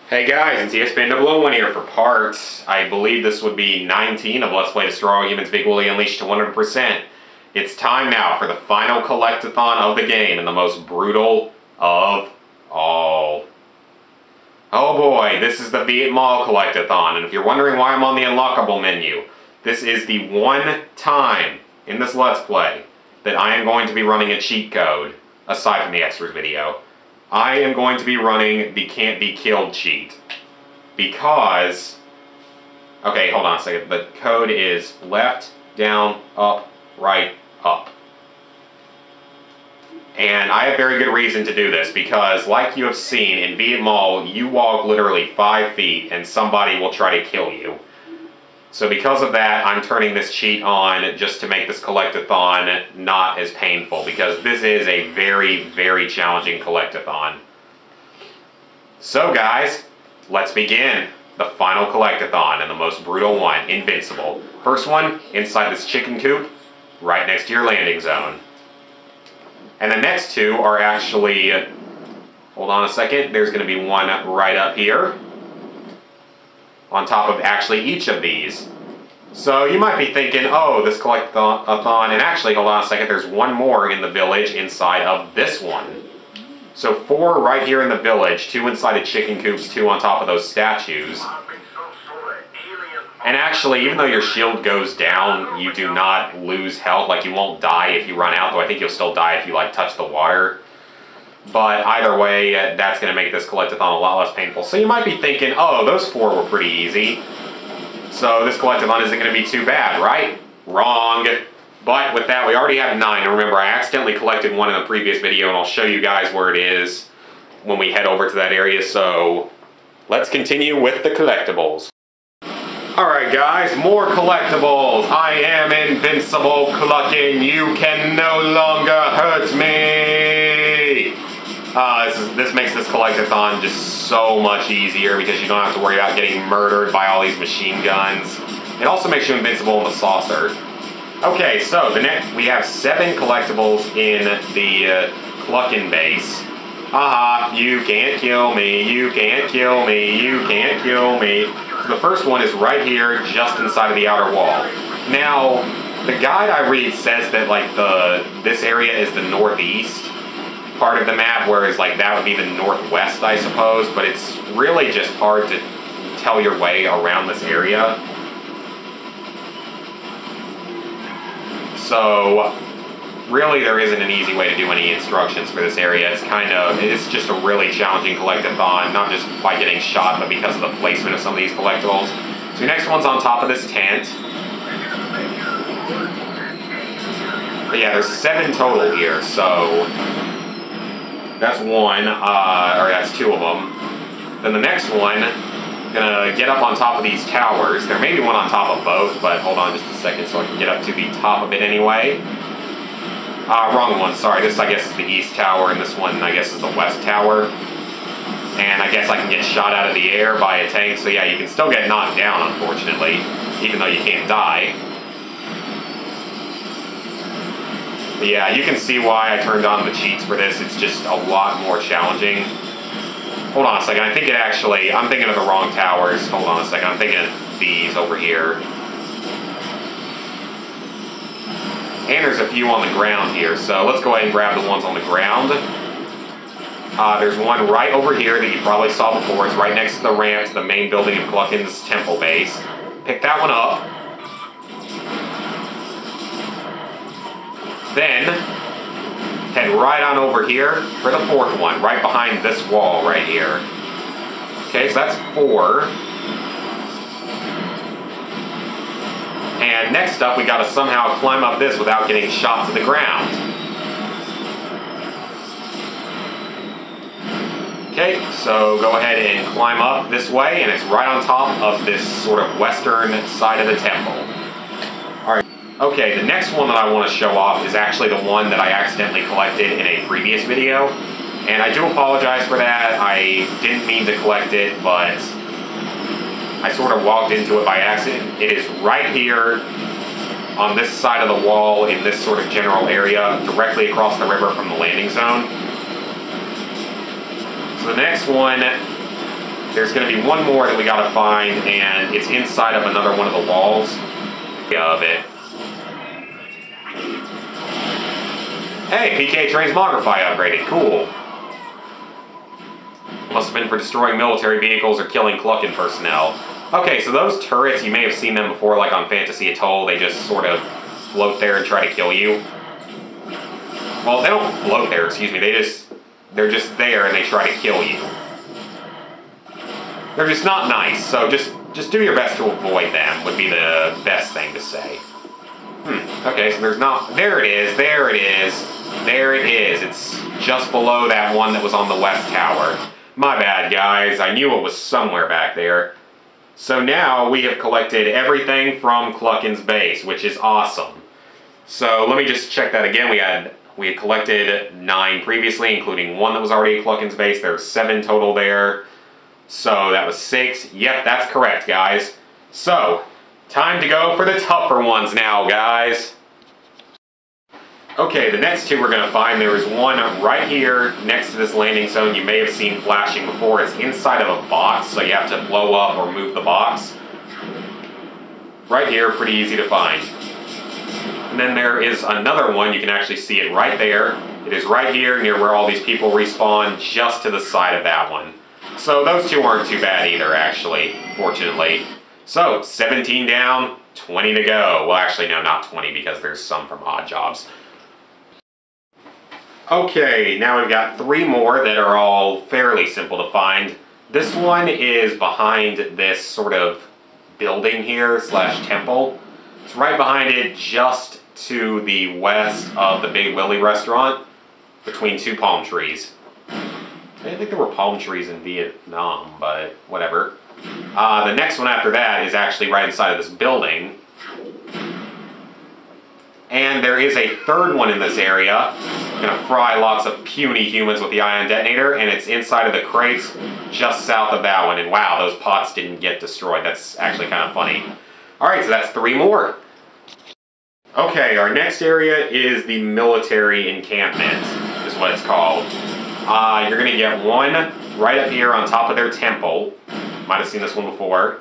Hey guys, it's ESPN001 here for parts. I believe this would be 19 of Let's Play Destroy All Humans Big Willy Unleashed to 100%. It's time now for the final collectathon of the game and the most brutal of all. Oh boy, this is the Vietmahl collectathon, and if you're wondering why I'm on the unlockable menu, this is the one time in this Let's Play that I am going to be running a cheat code, aside from the extras video. I am going to be running the can't be killed cheat because, okay, hold on a second, the code is left, down, up, right, up. And I have very good reason to do this because, like you have seen in Vietmahl, you walk literally 5 feet and somebody will try to kill you. So because of that, I'm turning this cheat on just to make this collectathon not as painful, because this is a very, very challenging collectathon. So guys, let's begin the final collectathon and the most brutal one, Invincible. First one, inside this chicken coop, right next to your landing zone. And the next two are actually, hold on a second, there's going to be one right up here, on top of actually each of these. So you might be thinking, oh, this collectathon, and actually, hold on a second, there's one more in the village inside of this one. So 4 right here in the village, 2 inside of chicken coops, 2 on top of those statues. And actually, even though your shield goes down, you do not lose health. Like, you won't die if you run out, though I think you'll still die if you, like, touch the water. But either way, that's going to make this collectathon a lot less painful. So you might be thinking, oh, those 4 were pretty easy, so this collectathon isn't going to be too bad, right? Wrong. But with that, we already have 9. And remember, I accidentally collected one in the previous video, and I'll show you guys where it is when we head over to that area. So let's continue with the collectibles. Alright guys, more collectibles. I am invincible, clucking. You can no longer hurt me. This makes this collectathon just so much easier because you don't have to worry about getting murdered by all these machine guns. It also makes you invincible in the saucer. Okay, so we have 7 collectibles in the clucking base. Haha, you can't kill me, you can't kill me, you can't kill me. So the first one is right here, just inside of the outer wall. Now, the guide I read says that like this area is the northeast part of the map, whereas like that would be the northwest, I suppose, but it's really just hard to tell your way around this area. So really there isn't an easy way to do any instructions for this area. It's just a really challenging collectathon, not just by getting shot, but because of the placement of some of these collectibles. So your next one's on top of this tent. But yeah, there's 7 total here, so that's 1, or that's 2 of them. Then the next one, gonna get up on top of these towers. There may be one on top of both, but hold on just a second so I can get up to the top of it anyway. Wrong one, sorry. This, I guess, is the east tower, and this one, I guess, is the west tower. And I guess I can get shot out of the air by a tank, so yeah, you can still get knocked down, unfortunately, even though you can't die. But yeah, you can see why I turned on the cheats for this. It's just a lot more challenging. Hold on a second, I'm thinking of the wrong towers. Hold on a second, I'm thinking of these over here. And there's a few on the ground here, so let's go ahead and grab the ones on the ground. There's one right over here that you probably saw before. It's right next to the ramp to the main building of Cluckin's temple base. Pick that one up. Then, head right on over here for the 4th one, right behind this wall right here. Okay, so that's 4. And next up, we gotta somehow climb up this without getting shot to the ground. Okay, so go ahead and climb up this way, and it's right on top of this sort of western side of the temple. Alright, okay, the next one that I want to show off is actually the one that I accidentally collected in a previous video. And I do apologize for that. I didn't mean to collect it, but I sort of walked into it by accident. It is right here on this side of the wall in this sort of general area, directly across the river from the landing zone. So the next one there's going to be one more that we got to find, and it's inside of another one of the walls of it. Hey, PK transmogrify upgraded. Cool. Must have been for destroying military vehicles or killing Cluckin personnel. Okay, so those turrets, you may have seen them before, like on Fantasy Atoll. They just sort of float there and try to kill you. Well, they don't float there, excuse me. They're just there and they try to kill you. They're just not nice, so just do your best to avoid them would be the best thing to say. Okay, so there's not... There it is, there it is. There it is. It's just below that one that was on the west tower. My bad, guys. I knew it was somewhere back there. So now we have collected everything from Cluckin's base, which is awesome. So let me just check that again. We had collected 9 previously, including 1 that was already at Cluckin's base. There's 7 total there. So that was 6. Yep, that's correct, guys. So, time to go for the tougher ones now, guys. Okay, the next 2 we're going to find, there is one right here next to this landing zone you may have seen flashing before. It's inside of a box, so you have to blow up or move the box. Right here, pretty easy to find. And then there is another one, you can actually see it right there. It is right here near where all these people respawn, just to the side of that one. So those 2 aren't too bad either, actually, fortunately. So, 17 down, 20 to go. Well, actually, no, not 20, because there's some from odd jobs. Okay, now we've got 3 more that are all fairly simple to find. This one is behind this sort of building here, slash temple. It's right behind it, just to the west of the Big Willy restaurant, between 2 palm trees. I didn't think there were palm trees in Vietnam, but whatever. The next one after that is actually right inside of this building. And there is a 3rd one in this area. Gonna fry lots of puny humans with the ion detonator, and it's inside of the crates just south of that one. And wow, those pots didn't get destroyed. That's actually kind of funny. Alright, so that's 3 more. Okay, our next area is the military encampment, is what it's called. You're gonna get one right up here on top of their temple. Might have seen this one before.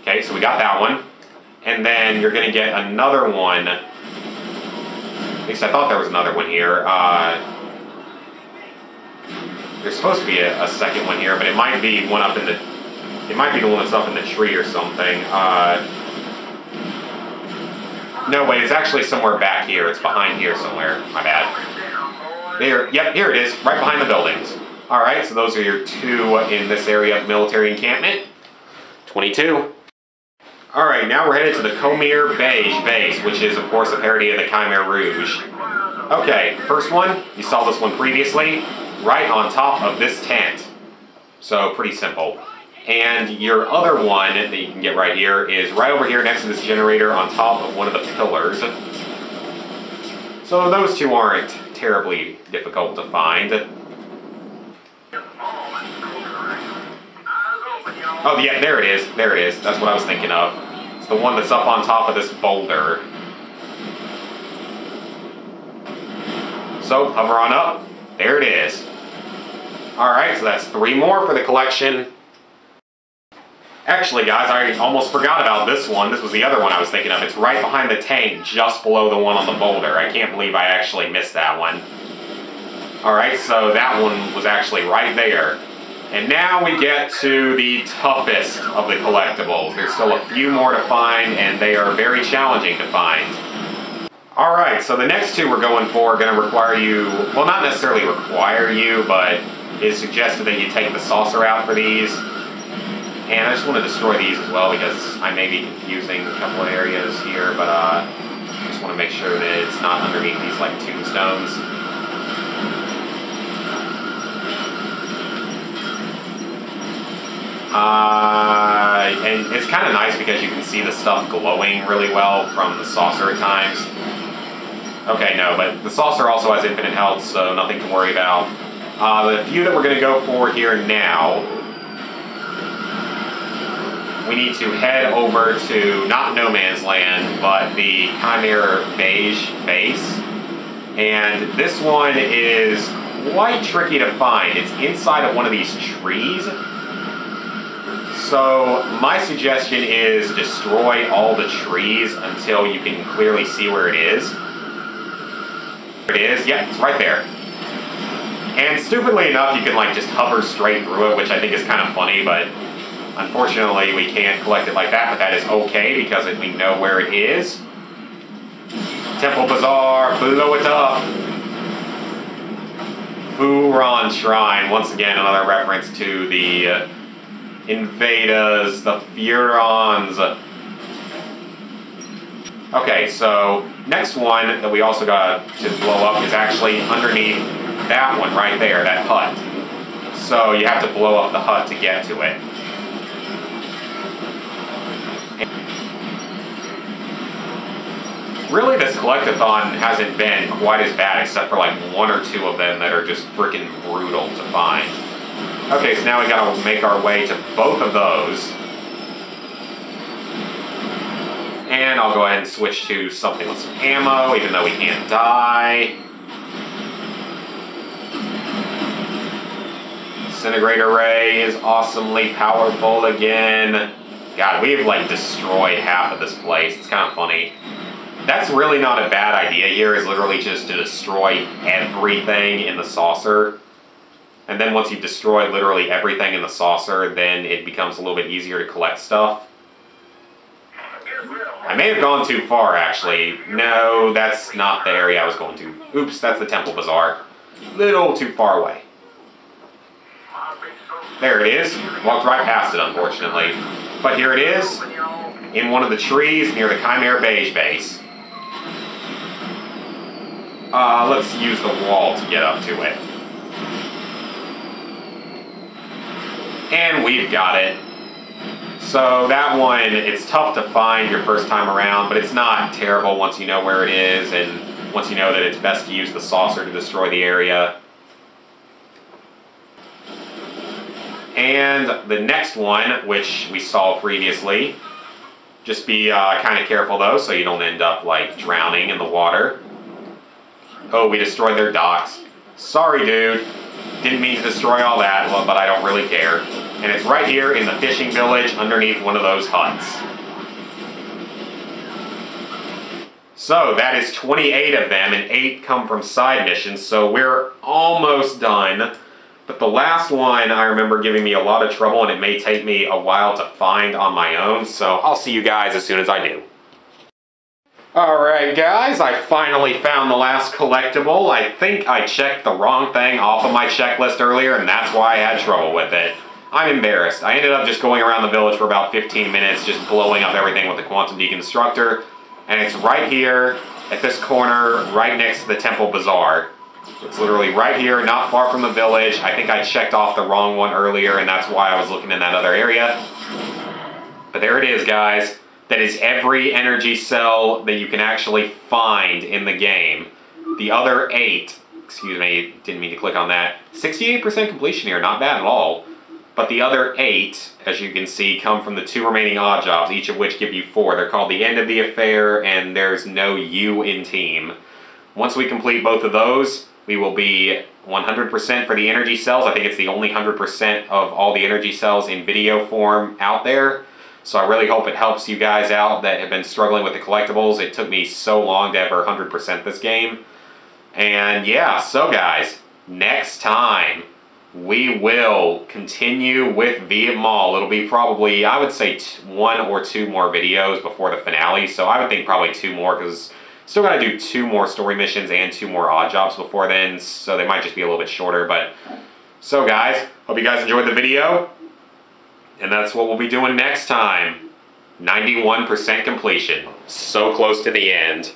Okay, so we got that one. And then you're gonna get another one. At least I thought there was another one here. There's supposed to be a second one here, but it might be one up in the... It might be the one that's up in the tree or something. No, wait, it's actually somewhere back here. It's behind here somewhere. My bad. There, yep, here it is, right behind the buildings. Alright, so those are your 2 in this area of military encampment. 22. Alright, now we're headed to the Khmer Beige base, which is, of course, a parody of the Khmer Rouge. Okay, first one, you saw this one previously, right on top of this tent. So, pretty simple. And your other one that you can get right here is right over here next to this generator on top of one of the pillars. So those 2 aren't terribly difficult to find. Oh, yeah, there it is. There it is. That's what I was thinking of. It's the one that's up on top of this boulder. So, hover on up. There it is. Alright, so that's 3 more for the collection. Actually, guys, I almost forgot about this one. This was the other one I was thinking of. It's right behind the tank, just below the one on the boulder. I can't believe I actually missed that one. Alright, so that one was actually right there. And now we get to the toughest of the collectibles. There's still a few more to find, and they are very challenging to find. Alright, so the next 2 we're going for are going to require you, well, not necessarily require you, but it's suggested that you take the saucer out for these. And I just want to destroy these as well, because I may be confusing a couple of areas here, but I just want to make sure that it's not underneath these, like, tombstones. And it's kind of nice because you can see the stuff glowing really well from the saucer at times. Okay, no, but the saucer also has infinite health, so nothing to worry about. The few that we're going to go for here now, we need to head over to, not No Man's Land, but the Khmer Beige base. And this one is quite tricky to find. It's inside of one of these trees. So my suggestion is destroy all the trees until you can clearly see where it is. There it is. Yeah, it's right there. And stupidly enough, you can like just hover straight through it, which I think is kind of funny, but unfortunately we can't collect it like that, but that is okay because we know where it is. Temple Bazaar, blow it up. Furon Shrine, once again another reference to the Invadas, the Furons. Okay, so next one that we also got to blow up is actually underneath that one right there, that hut. So you have to blow up the hut to get to it. Really, this collectathon hasn't been quite as bad, except for like one or two of them that are just freaking brutal to find. Okay, so now we gotta make our way to both of those. And I'll go ahead and switch to something with some ammo, even though we can't die. Disintegrator Ray is awesomely powerful again. God, we've like destroyed half of this place. It's kind of funny. That's really not a bad idea here, is literally just to destroy everything in the saucer. And then once you've destroyed literally everything in the saucer, then it becomes a little bit easier to collect stuff. I may have gone too far, actually. No, that's not the area I was going to. Oops, that's the Temple Bazaar. Little too far away. There it is. Walked right past it, unfortunately. But here it is, in one of the trees near the Chimera Beige base. Let's use the wall to get up to it. And we've got it. So that one, it's tough to find your first time around, but it's not terrible once you know where it is, and once you know that it's best to use the saucer to destroy the area. And the next one, which we saw previously, just be kind of careful though, so you don't end up like drowning in the water. Oh, we destroyed their docks. Sorry, dude. Didn't mean to destroy all that, but I don't really care. And it's right here in the fishing village underneath one of those huts. So that is 28 of them, and 8 come from side missions, so we're almost done. But the last one I remember giving me a lot of trouble, and it may take me a while to find on my own, so I'll see you guys as soon as I do. Alright guys, I finally found the last collectible. I think I checked the wrong thing off of my checklist earlier, and that's why I had trouble with it. I'm embarrassed. I ended up just going around the village for about 15 minutes, just blowing up everything with the Quantum Deconstructor, and it's right here, at this corner, right next to the Temple Bazaar. It's literally right here, not far from the village. I think I checked off the wrong one earlier, and that's why I was looking in that other area. But there it is, guys. That is every energy cell that you can actually find in the game. The other 8, excuse me, didn't mean to click on that. 68% completion here, not bad at all. But the other 8, as you can see, come from the 2 remaining odd jobs, each of which give you 4. They're called the End of the Affair, and there's no U in team. Once we complete both of those, we will be 100% for the energy cells. I think it's the only 100% of all the energy cells in video form out there. So I really hope it helps you guys out that have been struggling with the collectibles. It took me so long to ever 100% this game. And yeah, so guys, next time we will continue with Vietmahl. It'll be probably, I would say, 1 or 2 more videos before the finale. So I would think probably 2 more, because still got to do 2 more story missions and 2 more odd jobs before then. So they might just be a little bit shorter. But so guys, hope you guys enjoyed the video. And that's what we'll be doing next time. 91% completion. So close to the end.